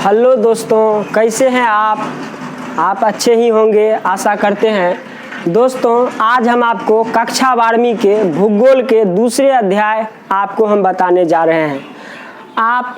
Hello दोस्तों, कैसे हैं आप अच्छे ही होंगे आशा करते हैं। दोस्तों, आज हम आपको कक्षा 12वीं के भूगोल के दूसरे अध्याय आपको हम बताने जा रहे हैं। आप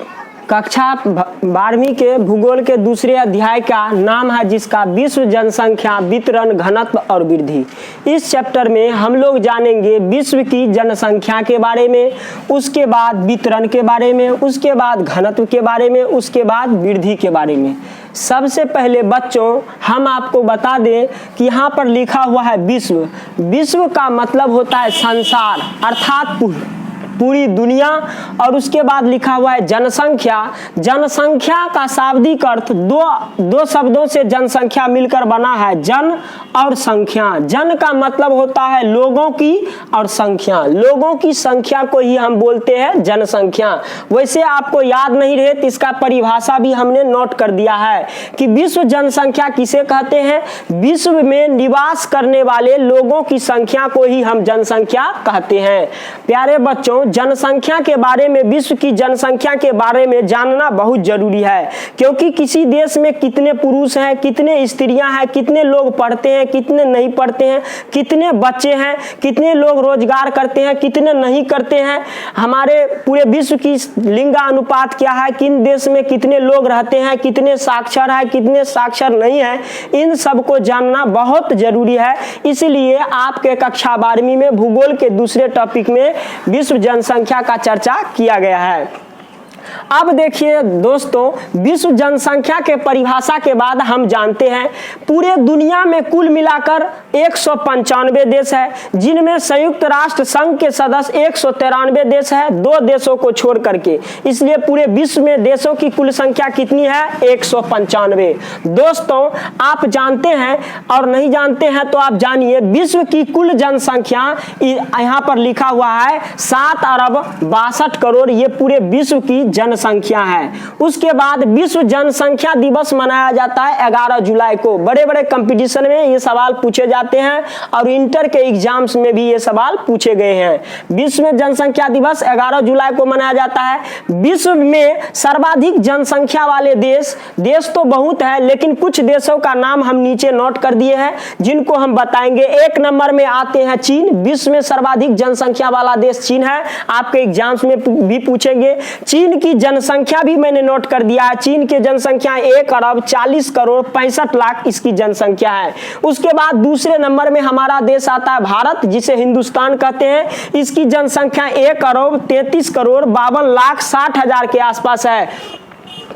कक्षा 12वीं के भूगोल के दूसरे अध्याय का नाम है जिसका विश्व जनसंख्या, वितरण, घनत्व और वृद्धि। इस चैप्टर में हम लोग जानेंगे विश्व की जनसंख्या के बारे में, उसके बाद वितरण के बारे में, उसके बाद घनत्व के बारे में, उसके बाद वृद्धि के बारे में। सबसे पहले बच्चों, हम आपको बता दें कि यहाँ पर लिखा हुआ है विश्व। विश्व का मतलब होता है संसार अर्थात पूरी दुनिया, और उसके बाद लिखा हुआ है जनसंख्या। जनसंख्या का शाब्दिक अर्थ दो शब्दों से जनसंख्या मिलकर बना है, जन और संख्या। जन का मतलब होता है लोगों की, और संख्या लोगों की संख्या को ही हम बोलते हैं जनसंख्या। वैसे आपको याद नहीं रहे तो इसका परिभाषा भी हमने नोट कर दिया है कि विश्व जनसंख्या किसे कहते हैं। विश्व में निवास करने वाले लोगों की संख्या को ही हम जनसंख्या कहते हैं। प्यारे बच्चों, जनसंख्या के बारे में, विश्व की जनसंख्या के बारे में जानना बहुत जरूरी है, क्योंकि किसी देश में कितने पुरुष हैं, कितने स्त्रियां हैं, कितने लोग पढ़ते हैं, कितने नहीं पढ़ते हैं, कितने बच्चे हैं, कितने लोग रोजगार करते हैं, कितने नहीं करते हैं, हमारे पूरे विश्व की लिंगानुपात क्या है, किन देश में कितने लोग रहते हैं, कितने साक्षर है, कितने साक्षर नहीं है, इन सबको जानना बहुत जरूरी है। इसलिए आपके कक्षा 12वीं में भूगोल के दूसरे टॉपिक में विश्व जनसंख्या का चर्चा किया गया है। अब देखिए दोस्तों, विश्व जनसंख्या के परिभाषा के बाद हम जानते हैं पूरे दुनिया में कुल मिलाकर 195 देश है, जिनमें संयुक्त राष्ट्र संघ के सदस्य 193 देश है, 2 देशों को छोड़ करके। इसलिए पूरे विश्व में देशों की कुल संख्या कितनी है? 195। दोस्तों, आप जानते हैं और नहीं जानते हैं तो आप जानिए, विश्व की कुल जनसंख्या यहाँ पर लिखा हुआ है 7 अरब 62 करोड़। ये पूरे विश्व की जनसंख्या है। उसके बाद विश्व जनसंख्या दिवस मनाया जाता है 11 जुलाई को। बड़े बड़े कंपटीशन में ये सवाल पूछे जाते हैं और इंटर के एग्जाम्स में भी ये सवाल पूछे गए हैं। विश्व जनसंख्या दिवस 11 जुलाई को मनाया जाता है। विश्व में सर्वाधिक जनसंख्या वाले देश तो बहुत है, लेकिन कुछ देशों का नाम हम नीचे नोट कर दिए हैं, जिनको हम बताएंगे। 1 नंबर में आते हैं चीन। विश्व में सर्वाधिक जनसंख्या वाला देश चीन है, आपके एग्जाम्स में भी पूछेंगे। चीन की जनसंख्या भी मैंने नोट कर दिया है। चीन की जनसंख्या 1 अरब 40 करोड़ 65 लाख इसकी जनसंख्या है। उसके बाद दूसरे नंबर में हमारा देश आता है भारत, जिसे हिंदुस्तान कहते हैं। इसकी जनसंख्या 1 अरब 33 करोड़ 52 लाख 60 हजार के आसपास है।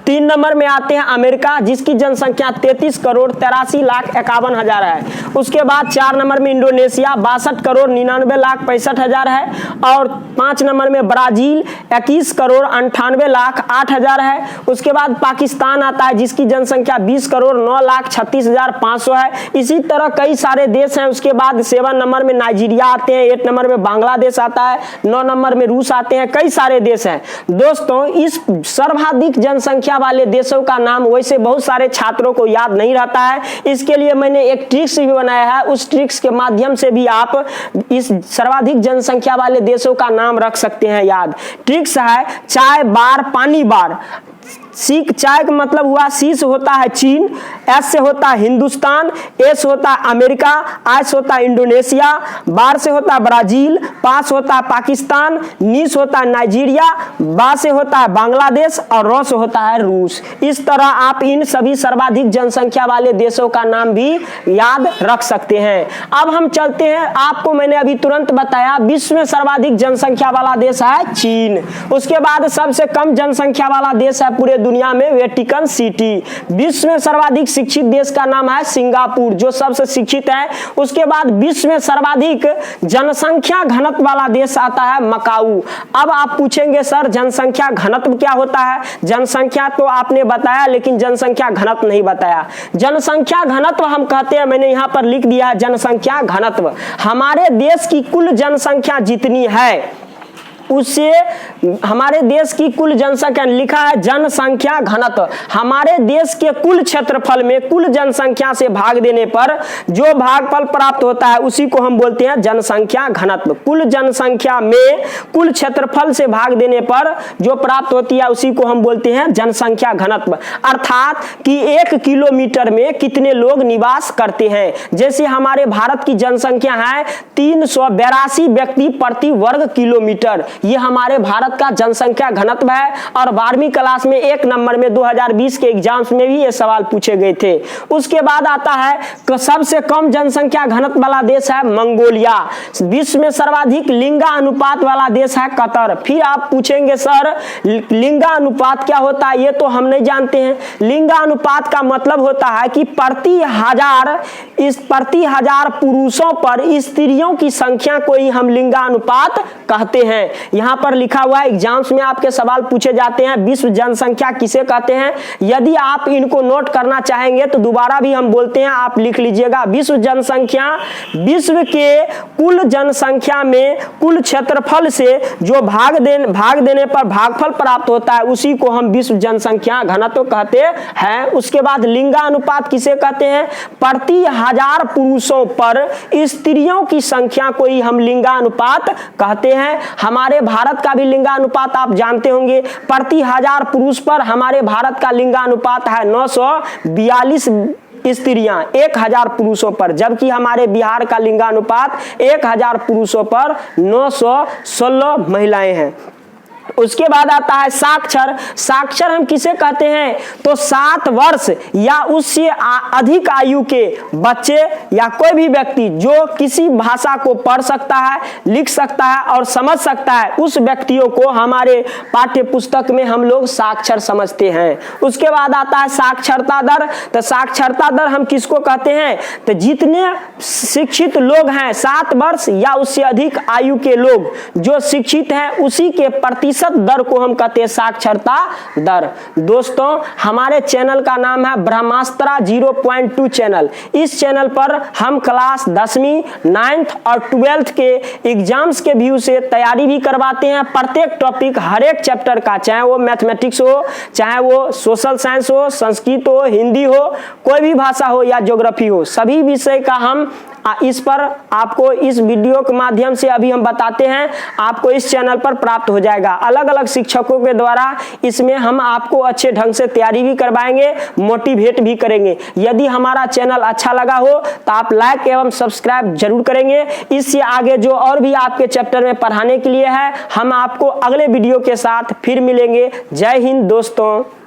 3 नंबर में आते हैं अमेरिका, जिसकी जनसंख्या 33 करोड़ 83 लाख 51 हजार है। उसके बाद 4 नंबर में इंडोनेशिया 62 करोड़ 99 लाख 65 हजार है। और 5 नंबर में ब्राजील 21 करोड़ 98 लाख 8 हजार है। उसके बाद पाकिस्तान आता है, जिसकी जनसंख्या 20 करोड़ 9 लाख 36 हजार 500 है। इसी तरह कई सारे देश हैं। उसके बाद 7 नंबर में नाइजीरिया आते हैं, 8 नंबर में बांग्लादेश आता है, 9 नंबर में रूस आते हैं। कई सारे देश हैं। दोस्तों, इस सर्वाधिक जनसंख्या वाले देशों का नाम वैसे बहुत सारे छात्रों को याद नहीं रहता है। इसके लिए मैंने एक ट्रिक्स भी बनाया है। उस ट्रिक्स के माध्यम से भी आप इस सर्वाधिक जनसंख्या वाले देशों का नाम रख सकते हैं याद। ट्रिक्स है चाय बार पानी बार। चाय का मतलब हुआ, सी से होता है चीन, एस से होता है हिंदुस्तान, ए से होता है अमेरिका, आई से होता है इंडोनेशिया, बार से होता है ब्राजील, पा से होता है पाकिस्तान, नी से होता है नाइजीरिया, बा से होता है बांग्लादेश और रो से होता है रूस। इस तरह आप इन सभी सर्वाधिक जनसंख्या वाले देशों का नाम भी याद रख सकते हैं। अब हम चलते हैं, आपको मैंने अभी तुरंत बताया विश्व में सर्वाधिक जनसंख्या वाला देश है चीन। उसके बाद सबसे कम जनसंख्या वाला देश है पूरे दुनिया में वेटिकन सिटी। विश्व में सर्वाधिक शिक्षित देश का नाम है सिंगापुर, जो सबसे शिक्षित है। उसके बाद विश्व में सर्वाधिक जनसंख्या घनत्व वाला देश आता है मकाऊ। अब आप पूछेंगे सर जनसंख्या घनत्व क्या होता है? जनसंख्या तो आपने बताया, लेकिन जनसंख्या घनत्व नहीं बताया। जनसंख्या घनत्व हम कहते हैं, मैंने यहां पर लिख दिया जनसंख्या घनत्व। हमारे देश की कुल जनसंख्या जितनी है, उससे हमारे देश की कुल जनसंख्या, लिखा है जनसंख्या घनत्व, हमारे देश के कुल क्षेत्रफल में कुल जनसंख्या से भाग देने पर जो भागफल प्राप्त होता है उसी को हम बोलते हैं जनसंख्या घनत्व। कुल जनसंख्या में कुल क्षेत्रफल से भाग देने पर जो प्राप्त होती है उसी को हम बोलते हैं जनसंख्या घनत्व, अर्थात कि 1 किलोमीटर में कितने लोग निवास करते हैं। जैसे हमारे भारत की जनसंख्या है 382 व्यक्ति प्रति वर्ग किलोमीटर, ये हमारे भारत का जनसंख्या घनत्व है। और 12वीं क्लास में 1 नंबर में 2020 के एग्जाम्स में भी ये सवाल पूछे गए थे। उसके बाद आता है सबसे कम जनसंख्या घनत्व वाला देश है मंगोलिया। विश्व में सर्वाधिक लिंगा अनुपात वाला देश है कतर। फिर आप पूछेंगे सर लिंगा अनुपात क्या होता है, ये तो हम नहीं जानते हैं। लिंगा अनुपात का मतलब होता है कि प्रति हजार पुरुषों पर स्त्रियों की संख्या को ही हम लिंगानुपात कहते हैं। यहां पर लिखा हुआ है, एग्जाम्स में आपके सवाल पूछे जाते हैं विश्व जनसंख्या किसे कहते हैं। यदि आप इनको नोट करना चाहेंगे तो दोबारा भी हम बोलते हैं, आप लिख लीजिएगा। विश्व जनसंख्या विश्व के कुल जनसंख्या में कुल क्षेत्रफल से जो भाग देने पर भागफल प्राप्त होता है उसी को हम विश्व जनसंख्या घनत्व कहते हैं। उसके बाद लिंगानुपात किसे कहते हैं, प्रति हजार पुरुषों पर स्त्रियों की संख्या को ही हम लिंगानुपात कहते हैं। हमारे भारत का भी लिंगानुपात आप जानते होंगे, प्रति हजार पुरुष पर हमारे भारत का लिंगानुपात है 942 स्त्रियां 1000 पुरुषों पर, जबकि हमारे बिहार का लिंगानुपात 1000 पुरुषों पर 916 महिलाएं हैं। उसके बाद आता है साक्षर। साक्षर हम किसे कहते हैं, तो 7 वर्ष या उससे अधिक आयु के बच्चे या कोई भी व्यक्ति जो किसी भाषा को पढ़ सकता है, लिख सकता है और समझ सकता है, उस व्यक्तियों को हमारे पाठ्य पुस्तक में हम लोग साक्षर समझते हैं। उसके बाद आता है साक्षरता दर। तो साक्षरता दर हम किसको कहते हैं, तो जितने शिक्षित लोग हैं 7 वर्ष या उससे अधिक आयु के लोग जो शिक्षित हैं उसी के प्रतिशत दर को हम कहते हैं साक्षरता दर। दोस्तों हमारे चैनल का नाम है ब्रह्मास्त्र 0.2 चैनल। इस चैनल पर हम क्लास 10वीं 9th और 12th के एग्जाम्स के व्यू से तैयारी भी करवाते हैं। प्रत्येक टॉपिक हर एक चैप्टर का, चाहे वो मैथमेटिक्स हो, चाहे वो सोशल साइंस हो, संस्कृत हो, हिंदी हो, कोई भी भाषा हो या ज्योग्राफी हो, सभी विषय का हम इस पर आपको इस वीडियो के माध्यम से अभी हम बताते हैं, आपको इस चैनल पर प्राप्त हो जाएगा। अलग अलग शिक्षकों के द्वारा इसमें हम आपको अच्छे ढंग से तैयारी भी करवाएंगे, मोटिवेट भी करेंगे। यदि हमारा चैनल अच्छा लगा हो तो आप लाइक एवं सब्सक्राइब जरूर करेंगे। इससे आगे जो और भी आपके चैप्टर में पढ़ाने के लिए है, हम आपको अगले वीडियो के साथ फिर मिलेंगे। जय हिंद दोस्तों।